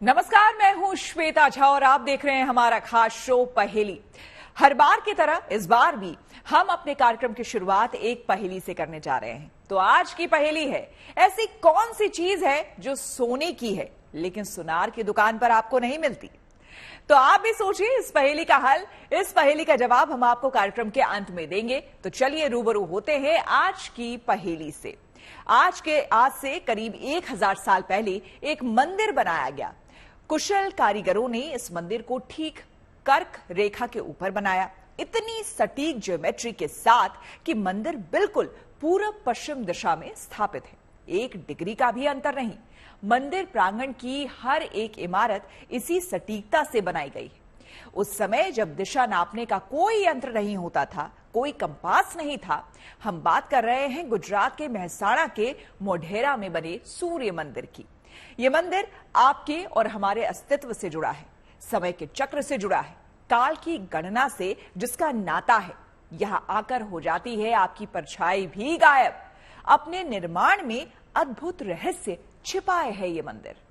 नमस्कार, मैं हूं श्वेता झा और आप देख रहे हैं हमारा खास शो पहेली। हर बार की तरह इस बार भी हम अपने कार्यक्रम की शुरुआत एक पहेली से करने जा रहे हैं। तो आज की पहेली है, ऐसी कौन सी चीज है जो सोने की है लेकिन सुनार की दुकान पर आपको नहीं मिलती। तो आप भी सोचिए इस पहेली का हल, इस पहेली का जवाब हम आपको कार्यक्रम के अंत में देंगे। तो चलिए रूबरू होते हैं आज की पहेली से। आज से करीब 1000 साल पहले एक मंदिर बनाया गया। कुशल कारीगरों ने इस मंदिर को ठीक कर्क रेखा के ऊपर बनाया, इतनी सटीक ज्योमेट्री के साथ कि मंदिर बिल्कुल पूरब पश्चिम दिशा में स्थापित है। 1 डिग्री का भी अंतर नहीं। मंदिर प्रांगण की हर एक इमारत इसी सटीकता से बनाई गई है। उस समय जब दिशा नापने का कोई यंत्र नहीं होता था, कोई कंपास नहीं था। हम बात कर रहे हैं गुजरात के मेहसाणा के मोढेरा में बने सूर्य मंदिर की। यह मंदिर आपके और हमारे अस्तित्व से जुड़ा है, समय के चक्र से जुड़ा है, काल की गणना से जिसका नाता है। यहां आकर हो जाती है आपकी परछाई भी गायब। अपने निर्माण में अद्भुत रहस्य छिपाए है ये मंदिर।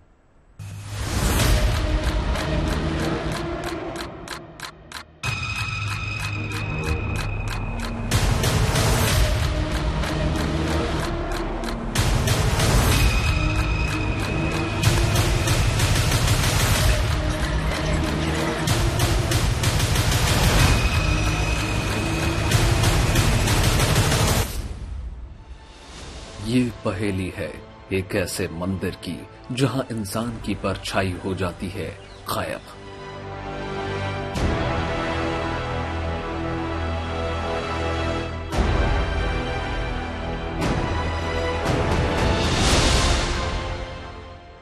ये पहेली है एक ऐसे मंदिर की जहां इंसान की परछाई हो जाती है गायब।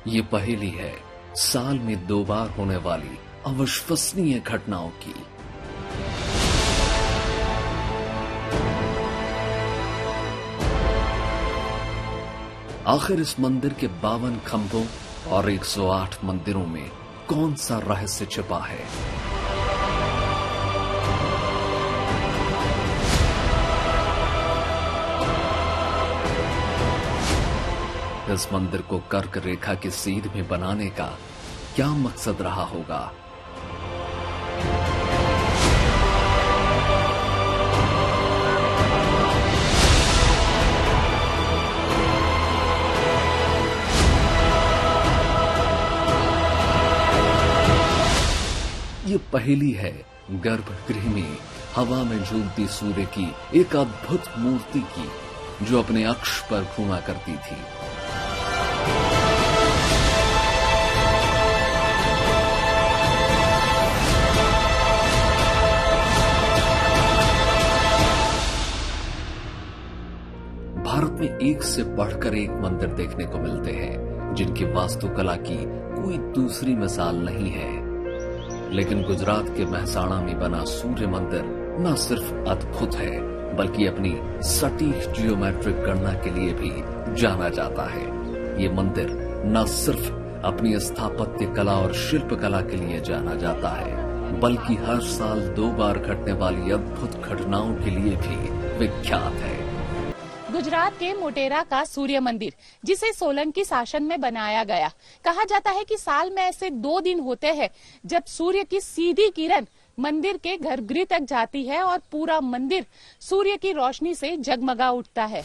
ये पहेली है साल में 2 बार होने वाली अविश्वसनीय घटनाओं की। आखिर इस मंदिर के 52 खंभों और 108 मंदिरों में कौन सा रहस्य छिपा है? इस मंदिर को कर्क रेखा की सीध में बनाने का क्या मकसद रहा होगा? ये पहेली है गर्भगृह में हवा में झूलती सूर्य की एक अद्भुत मूर्ति की, जो अपने अक्ष पर घूमा करती थी। भारत में एक से बढ़कर एक मंदिर देखने को मिलते हैं जिनकी वास्तुकला की कोई दूसरी मिसाल नहीं है। लेकिन गुजरात के मेहसाणा में बना सूर्य मंदिर न सिर्फ अद्भुत है बल्कि अपनी सटीक जियोमेट्रिक गणना के लिए भी जाना जाता है। ये मंदिर न सिर्फ अपनी स्थापत्य कला और शिल्प कला के लिए जाना जाता है बल्कि हर साल 2 बार घटने वाली अद्भुत घटनाओं के लिए भी विख्यात है। गुजरात के मोटेरा का सूर्य मंदिर, जिसे सोलंकी शासन में बनाया गया, कहा जाता है कि साल में ऐसे 2 दिन होते हैं जब सूर्य की सीधी किरण मंदिर के गर्भगृह तक जाती है और पूरा मंदिर सूर्य की रोशनी से जगमगा उठता है।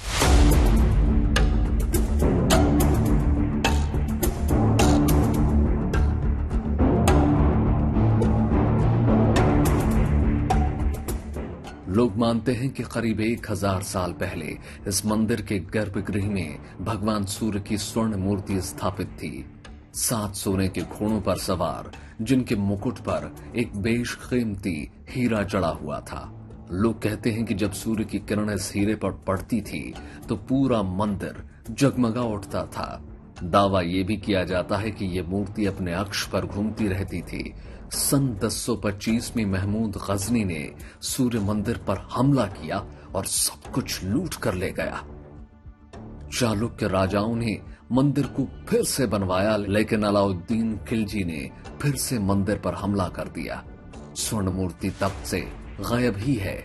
लोग मानते हैं कि करीब 1000 साल पहले इस मंदिर के गर्भगृह में भगवान सूर्य की स्वर्ण मूर्ति स्थापित थी। 7 सोने के घोड़ों पर सवार, जिनके मुकुट पर एक बेशकीमती हीरा जड़ा हुआ था। लोग कहते हैं कि जब सूर्य की किरण इस हीरे पर पड़ती थी तो पूरा मंदिर जगमगा उठता था। दावा यह भी किया जाता है कि यह मूर्ति अपने अक्ष पर घूमती रहती थी। सन 1025 में महमूद गजनी ने सूर्य मंदिर पर हमला किया और सब कुछ लूट कर ले गया। चालुक्य राजाओं ने मंदिर को फिर से बनवाया, लेकिन अलाउद्दीन खिलजी ने फिर से मंदिर पर हमला कर दिया। स्वर्ण मूर्ति तब से गायब ही है।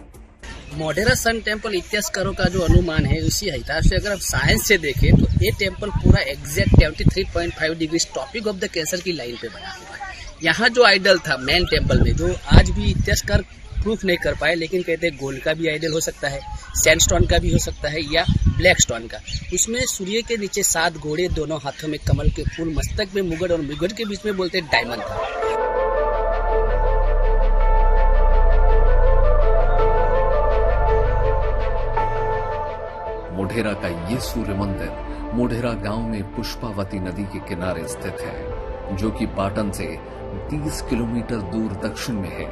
मोढेरा सन टेम्पल इतिहासकारों का जो अनुमान है उसी हिसाब से अगर आप साइंस से देखें तो ये टेम्पल पूरा exact 73.5 degree topic of the cancer की लाइन पे बना हुआ है। यहाँ जो आइडल था मेन टेम्पल में, जो आज भी इतिहासकार प्रूफ नहीं कर पाए, लेकिन कहते हैं गोल्ड का भी आइडल हो सकता है, सैंडस्टोन का भी हो सकता है या ब्लैक स्टोन का। उसमें सूर्य के नीचे 7 घोड़े, दोनों हाथों में कमल के फूल, मस्तक में मुगट और मुगट के बीच में बोलते डायमंड था। मोढेरा का ये सूर्य मंदिर मोढेरा गांव में पुष्पावती नदी के किनारे स्थित है, जो कि पाटन से 30 किलोमीटर दूर दक्षिण में है।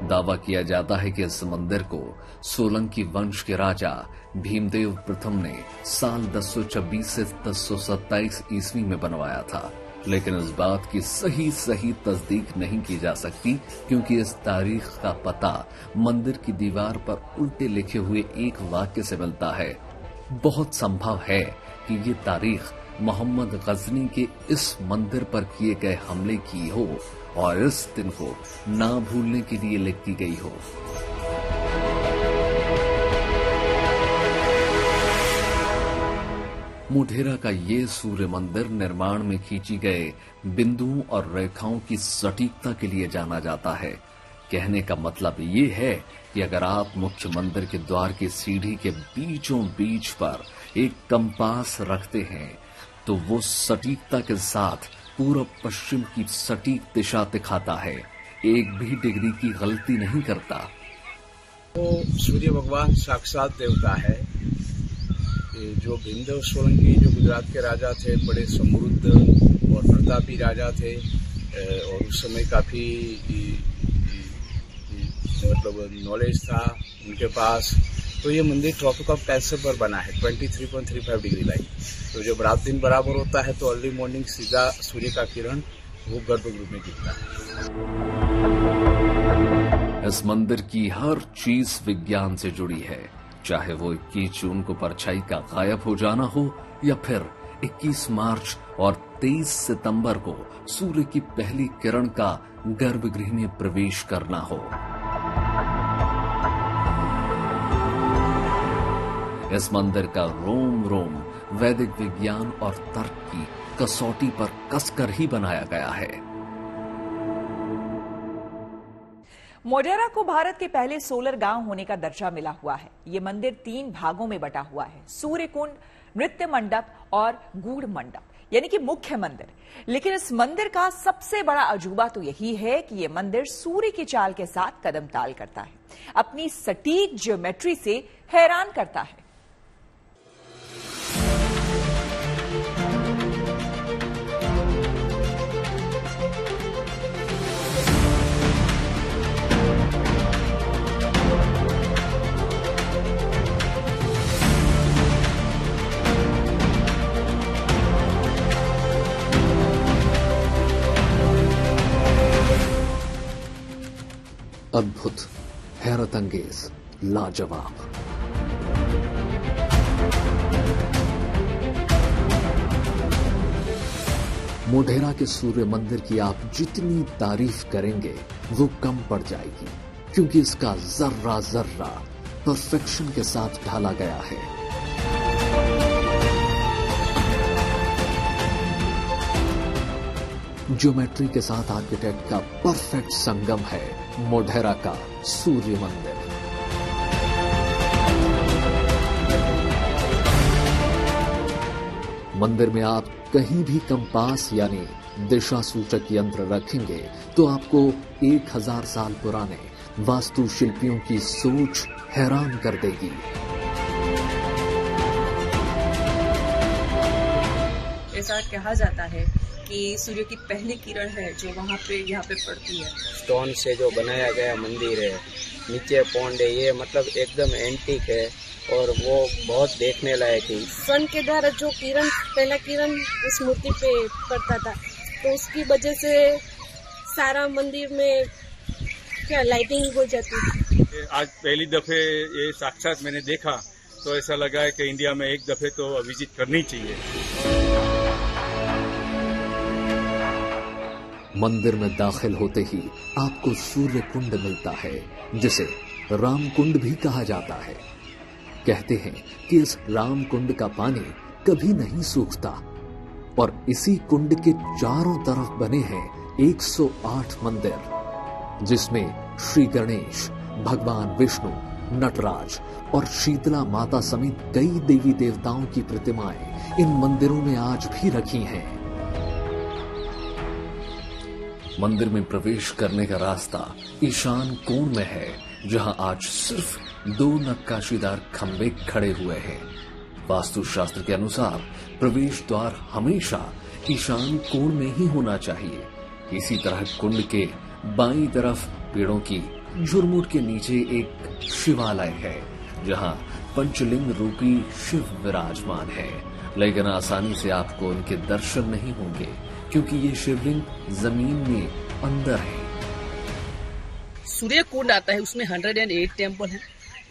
दावा किया जाता है कि इस मंदिर को सोलंकी वंश के राजा भीमदेव प्रथम ने साल 1026 से 1027 ईस्वी में बनवाया था, लेकिन इस बात की सही तस्दीक नहीं की जा सकती, क्योंकि इस तारीख का पता मंदिर की दीवार पर उल्टे लिखे हुए एक वाक्य से मिलता है। बहुत संभव है कि ये तारीख मोहम्मद गजनी के इस मंदिर पर किए गए हमले की हो और इस दिन को ना भूलने के लिए लिखी गई हो। मोढेरा का ये सूर्य मंदिर निर्माण में खींची गए बिंदुओं और रेखाओं की सटीकता के लिए जाना जाता है। कहने का मतलब ये है कि अगर आप मुख्य मंदिर के द्वार की सीढ़ी के बीचों बीच पर एक कंपास रखते हैं तो वो सटीकता के साथ पूर्व पश्चिम की सटीक दिशा दिखाता है, एक भी डिग्री की गलती नहीं करता। तो सूर्य भगवान साक्षात देवता है। जो भीमदेव सोलंकी जो गुजरात के राजा थे, बड़े समृद्ध और प्रतापी राजा थे और उस समय काफी मतलब नॉलेज था उनके पास। तो ये मंदिर ट्रॉपिक ऑफ कैंसर पर बना है, 23.35 डिग्री लाइन। तो जब रात दिन बराबर होता है तो अर्ली मॉर्निंग सीधा सूर्य का किरण वो गर्भगृह में गिरता है। इस मंदिर की हर चीज विज्ञान से जुड़ी है, चाहे वो 21 जून को परछाई का गायब हो जाना हो या फिर 21 मार्च और 23 सितंबर को सूर्य की पहली किरण का गर्भगृह में प्रवेश करना हो। इस मंदिर का रोम रोम वैदिक विज्ञान और तर्क की कसौटी पर कसकर ही बनाया गया है। मोढेरा को भारत के पहले सोलर गांव होने का दर्जा मिला हुआ है। ये मंदिर 3 भागों में बटा हुआ है, सूर्य कुंड, नृत्य मंडप और गूढ़ मंडप, यानी कि मुख्य मंदिर। लेकिन इस मंदिर का सबसे बड़ा अजूबा तो यही है कि यह मंदिर सूर्य की चाल के साथ कदम ताल करता है, अपनी सटीक ज्योमेट्री से हैरान करता है। अद्भुत, हैरत अंगेज, लाजवाब। मोढेरा के सूर्य मंदिर की आप जितनी तारीफ करेंगे वो कम पड़ जाएगी, क्योंकि इसका जर्रा जर्रा परफेक्शन के साथ ढाला गया है। ज्योमेट्री के साथ आर्किटेक्ट का परफेक्ट संगम है मोढेरा का सूर्य मंदिर। मंदिर में आप कहीं भी कंपास यानी दिशा सूचक यंत्र रखेंगे तो आपको 1000 साल पुराने वास्तुशिल्पियों की सोच हैरान कर देगी। ऐसा कहा जाता है कि सूर्य की पहली किरण है जो वहाँ पे यहाँ पे पड़ती है। स्टोन से जो बनाया गया मंदिर है, नीचे पौंड है, ये मतलब एकदम एंटीक है और वो बहुत देखने लायक है। सन के द्वारा जो किरण, पहला किरण इस मूर्ति पे पड़ता था, तो उसकी वजह से सारा मंदिर में क्या लाइटिंग हो जाती थी। आज पहली दफे ये साक्षात मैंने देखा तो ऐसा लगा है कि इंडिया में एक दफे तो विजिट करनी चाहिए। मंदिर में दाखिल होते ही आपको सूर्य कुंड मिलता है, जिसे राम कुंड भी कहा जाता है। कहते हैं कि इस राम कुंड का पानी कभी नहीं सूखता और इसी कुंड के चारों तरफ बने हैं 108 मंदिर, जिसमें श्री गणेश, भगवान विष्णु, नटराज और शीतला माता समेत कई देवी देवताओं की प्रतिमाएं इन मंदिरों में आज भी रखी हैं। मंदिर में प्रवेश करने का रास्ता ईशान कोण में है, जहां आज सिर्फ 2 नक्काशीदार खंबे खड़े हुए हैं। वास्तुशास्त्र के अनुसार प्रवेश द्वार हमेशा ईशान कोण में ही होना चाहिए। इसी तरह कुंड के बाईं तरफ पेड़ों की झुरमुट के नीचे एक शिवालय है, जहां पंचलिंग रूपी शिव विराजमान है, लेकिन आसानी से आपको उनके दर्शन नहीं होंगे क्योंकि ये शिवलिंग जमीन में अंदर है। सूर्य कुंड आता है, उसमें 108 टेम्पल है।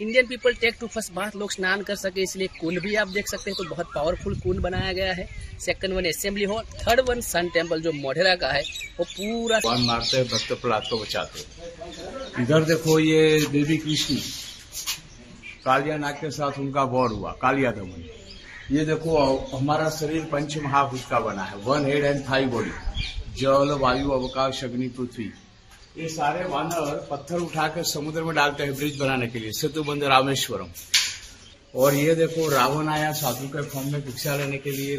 Indian people take to first bath लोग स्नान कर सके इसलिए कुंड भी आप देख सकते हैं, तो बहुत पावरफुल कुंड बनाया गया है। Second one assembly hall, third one sun temple जो मोढेरा का है, वो पूरा भगवान मारते हैं, भक्त प्रहलाद को बचाते। इधर देखो ये देवी कृष्ण कालिया नाग के साथ उनका वॉर हुआ, कालिया दमन। ये देखो हमारा शरीर पंच महाभूत का बना है, 1 हेड एंड 5 बॉडी, जल, वायु, अवकाश, अग्नि, पृथ्वी। ये सारे वानर पत्थर उठा कर समुद्र में डालते हैं ब्रिज बनाने के लिए, सेतु बंद रामेश्वरम। और ये देखो रावण आया साधु के फॉर्म में भिक्षा लेने के लिए,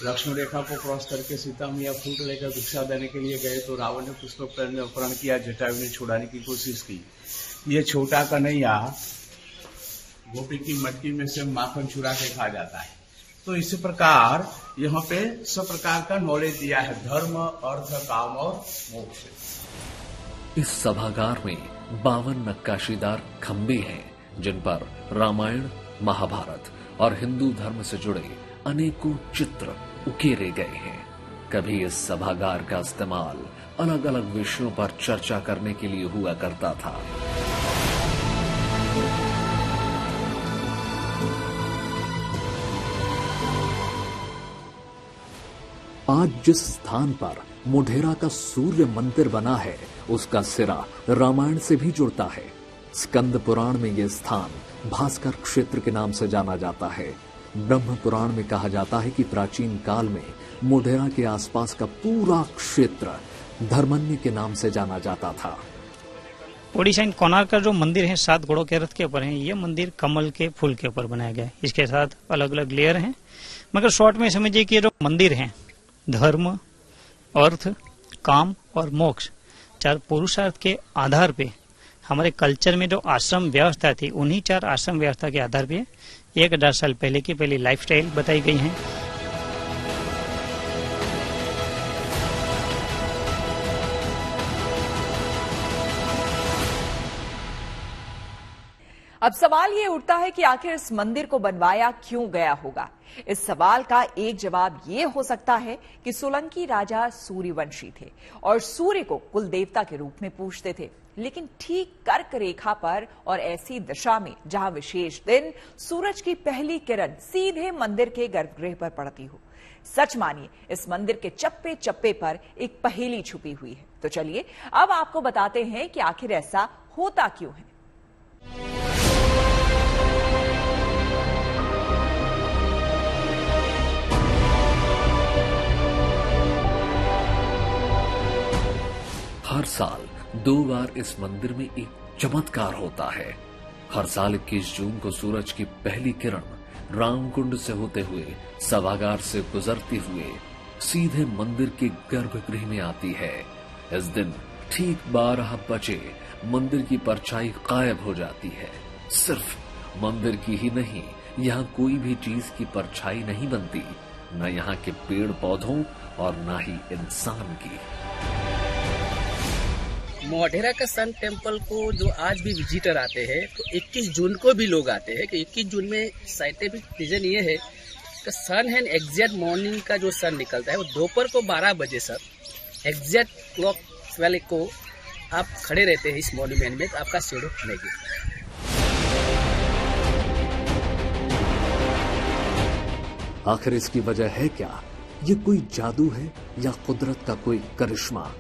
लक्ष्मण रेखा को क्रॉस करके सीता मैया फ्रूट लेकर भिक्षा देने के लिए गए, तो रावण ने पुष्प अपहरण किया, जटायु ने छुड़ाने की कोशिश की। ये छोटा कन्हैया गोपी की मटकी में से माखन चुरा के खा जाता है। तो इसी प्रकार यहाँ पे सब प्रकार का नॉलेज दिया है, धर्म, अर्थ, काम और मोक्ष। इस सभागार में 52 नक्काशीदार खंबे हैं, जिन पर रामायण, महाभारत और हिंदू धर्म से जुड़े अनेकों चित्र उकेरे गए हैं। कभी इस सभागार का इस्तेमाल अलग अलग विषयों पर चर्चा करने के लिए हुआ करता था। आज जिस स्थान पर मोढेरा का सूर्य मंदिर बना है, उसका सिरा रामायण से भी जुड़ता है। स्कंद पुराण में यह स्थान भास्कर क्षेत्र के नाम से जाना जाता है। ब्रह्म पुराण में कहा जाता है कि प्राचीन काल में मोढेरा के आसपास का पूरा क्षेत्र धर्मन्य के नाम से जाना जाता था। ओडिशा इन कोणार्क का जो मंदिर है 7 घोड़ों के रथ के ऊपर है। ये मंदिर कमल के फूल के ऊपर बनाया गया है। इसके साथ अलग अलग लेयर हैं, मगर शॉर्ट में समझिए कि ये जो मंदिर है धर्म, अर्थ, काम और मोक्ष 4 पुरुषार्थ के आधार पे हमारे कल्चर में जो आश्रम व्यवस्था थी, उन्हीं 4 आश्रम व्यवस्था के आधार पे 1000 साल पहले की पहली लाइफस्टाइल बताई गई है। अब सवाल ये उठता है कि आखिर इस मंदिर को बनवाया क्यों गया होगा। इस सवाल का एक जवाब ये हो सकता है कि सोलंकी राजा सूर्यवंशी थे और सूर्य को कुल देवता के रूप में पूजते थे, लेकिन ठीक कर्क रेखा पर और ऐसी दिशा में जहां विशेष दिन सूरज की पहली किरण सीधे मंदिर के गर्भगृह पर पड़ती हो। सच मानिए, इस मंदिर के चप्पे चप्पे पर एक पहेली छुपी हुई है। तो चलिए अब आपको बताते हैं कि आखिर ऐसा होता क्यों है। हर साल 2 बार इस मंदिर में एक चमत्कार होता है। हर साल 21 जून को सूरज की पहली किरण रामकुंड से होते हुए सभागार से गुजरते हुए सीधे मंदिर के गर्भगृह में आती है। इस दिन ठीक 12 बजे मंदिर की परछाई गायब हो जाती है। सिर्फ मंदिर की ही नहीं, यहाँ कोई भी चीज की परछाई नहीं बनती, न यहाँ के पेड़ पौधों और न ही इंसान की। मोढेरा का सन टेम्पल को जो आज भी विजिटर आते हैं, तो 21 जून को भी लोग आते हैं कि 21 जून में साइंटिफिक रीजन ये है कि सन है एग्जैक्ट मॉर्निंग का जो सन निकलता है वो दोपहर को 12 बजे सर एग्जैक्ट क्लॉक वाले को आप खड़े रहते हैं इस मॉन्यूमेंट में, तो आपका शेडो नहीं गिरता। आखिर इसकी वजह है क्या? ये कोई जादू है या कुदरत का कोई करिश्मा?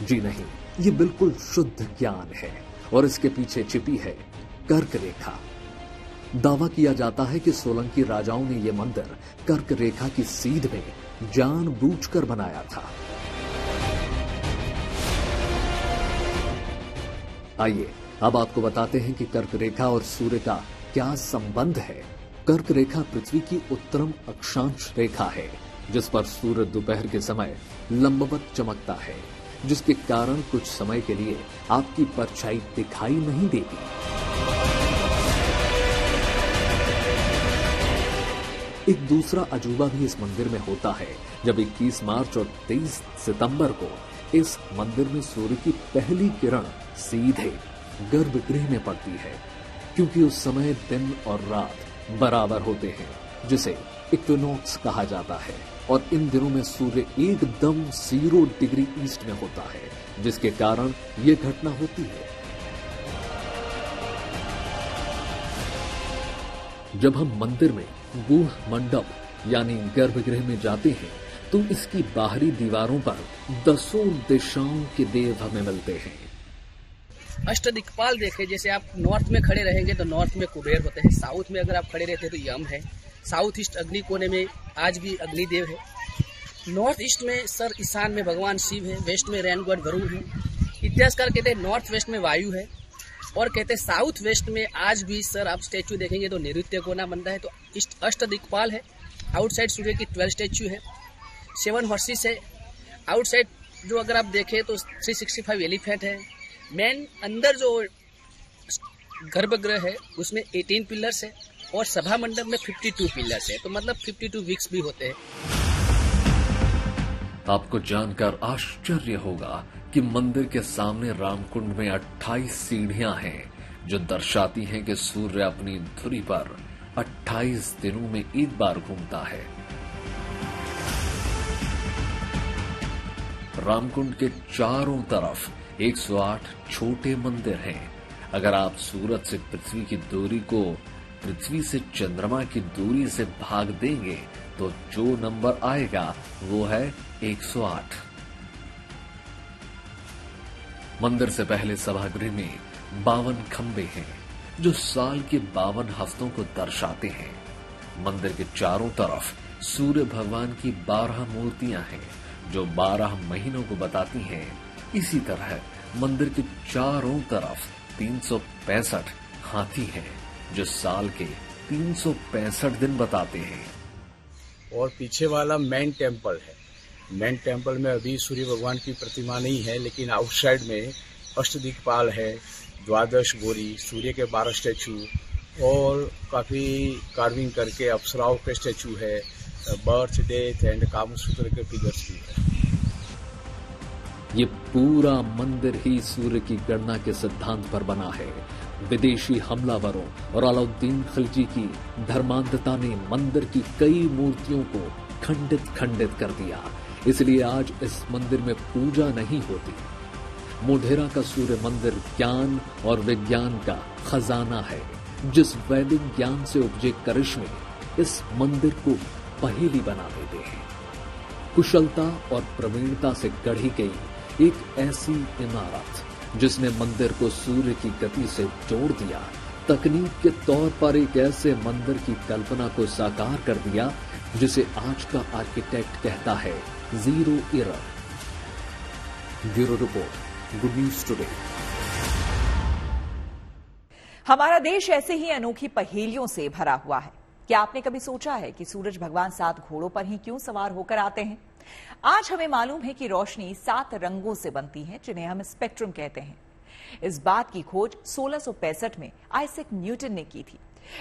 जी नहीं, ये बिल्कुल शुद्ध ज्ञान है और इसके पीछे छिपी है कर्क रेखा। दावा किया जाता है कि सोलंकी राजाओं ने यह मंदिर कर्क रेखा की सीध में जानबूझकर बनाया था। आइए अब आपको बताते हैं कि कर्क रेखा और सूर्य का क्या संबंध है। कर्क रेखा पृथ्वी की उत्तरम अक्षांश रेखा है, जिस पर सूर्य दोपहर के समय लंबवत चमकता है, जिसके कारण कुछ समय के लिए आपकी परछाई दिखाई नहीं देती। एक दूसरा अजूबा भी इस मंदिर में होता है। जब 21 मार्च और 23 सितंबर को इस मंदिर में सूर्य की पहली किरण सीधे गर्भगृह में पड़ती है, क्योंकि उस समय दिन और रात बराबर होते हैं, जिसे इक्विनॉक्स कहा जाता है। और इन दिनों में सूर्य एकदम 0 डिग्री ईस्ट में होता है, जिसके कारण यह घटना होती है। जब हम मंदिर में गूढ़ मंडप यानी गर्भगृह में जाते हैं तो इसकी बाहरी दीवारों पर 10 दिशाओं के देव हमें मिलते हैं। अष्टदिक्पाल देखे, जैसे आप नॉर्थ में खड़े रहेंगे तो नॉर्थ में कुबेर होते हैं, साउथ में अगर आप खड़े रहते हैं तो यम है, साउथ ईस्ट अग्नि कोने में आज भी अग्निदेव है, नॉर्थ ईस्ट में सर ईशान में भगवान शिव है, वेस्ट में रैन गॉड वरुण है। इतिहासकार कहते हैं नॉर्थ वेस्ट में वायु है, और कहते हैं साउथ वेस्ट में आज भी सर आप स्टैचू देखेंगे तो नैऋत्य कोना बनता है। तो अष्टदिक्पाल है। आउटसाइड सूर्य की 12 स्टैचू है, 7 हॉर्सेस है। आउटसाइड जो अगर आप देखें तो 365 एलिफेंट है। मेन अंदर जो गर्भगृह है उसमें 18 पिलर्स है और सभा मंडप में 52 पिलर्स है, तो मतलब 52 वीक्स भी होते हैं। आपको जानकर आश्चर्य होगा कि मंदिर के सामने रामकुंड में 28 सीढ़ियां हैं, जो दर्शाती हैं कि सूर्य अपनी धुरी पर 28 दिनों में एक बार घूमता है। रामकुंड के चारों तरफ 108 छोटे मंदिर हैं। अगर आप सूरज से पृथ्वी की दूरी को पृथ्वी से चंद्रमा की दूरी से भाग देंगे तो जो नंबर आएगा वो है 108। मंदिर से पहले सभागृह में 52 खंबे हैं, जो साल के 52 हफ्तों को दर्शाते हैं। मंदिर के चारों तरफ सूर्य भगवान की 12 मूर्तियां हैं, जो 12 महीनों को बताती हैं। इसी तरह मंदिर के चारों तरफ 365 हाथी हैं, जो साल के 365 दिन बताते हैं। और पीछे वाला मेन टेम्पल है। मेन टेम्पल में अभी सूर्य भगवान की प्रतिमा नहीं है, लेकिन आउटसाइड में अष्टदिक्पाल है, 12 गौरी, सूर्य के 12 स्टैचू और काफी कार्विंग करके अप्सराओं के स्टैचू है, बर्थ, डेथ एंड कामसूत्र के फिगर्स भी है। ये पूरा मंदिर ही सूर्य की गणना के सिद्धांत पर बना है। विदेशी हमलावरों और अलाउद्दीन खिलजी की धर्मांधता ने मंदिर की कई मूर्तियों को खंडित कर दिया, इसलिए आज इस मंदिर में पूजा नहीं होती। मोढेरा का सूर्य मंदिर ज्ञान और विज्ञान का खजाना है। जिस वैदिक ज्ञान से उपजे करिश्मे इस मंदिर को पहेली बना देते हैं। कुशलता और प्रवीणता से गढ़ी गई एक ऐसी इमारत जिसने मंदिर को सूर्य की गति से जोड़ दिया, तकनीक के तौर पर एक ऐसे मंदिर की कल्पना को साकार कर दिया जिसे आज का आर्किटेक्ट कहता है zero error. Bureau report, good news today. हमारा देश ऐसे ही अनोखी पहेलियों से भरा हुआ है। क्या आपने कभी सोचा है कि सूरज भगवान 7 घोड़ों पर ही क्यों सवार होकर आते हैं? आज हमें मालूम है कि रोशनी 7 रंगों से बनती है, जिन्हें हम स्पेक्ट्रम कहते हैं। इस बात की खोज 1665 में आइजैक न्यूटन ने की थी,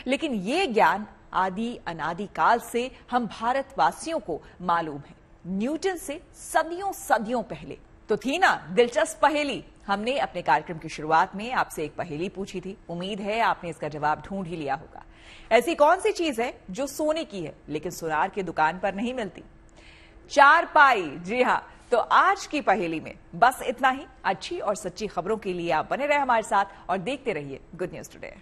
लेकिन ये ज्ञान आदि अनादि काल से हम भारतवासियों को मालूम है, न्यूटन से सदियों पहले। तो थी ना दिलचस्प पहेली। हमने अपने कार्यक्रम की शुरुआत में आपसे एक पहेली पूछी थी। उम्मीद है आपने इसका जवाब ढूंढ ही लिया होगा। ऐसी कौन सी चीज है जो सोने की है लेकिन सुनार की दुकान पर नहीं मिलती? चारपाई। जी हाँ, तो आज की पहेली में बस इतना ही। अच्छी और सच्ची खबरों के लिए आप बने रहे हमारे साथ और देखते रहिए गुड न्यूज टुडे।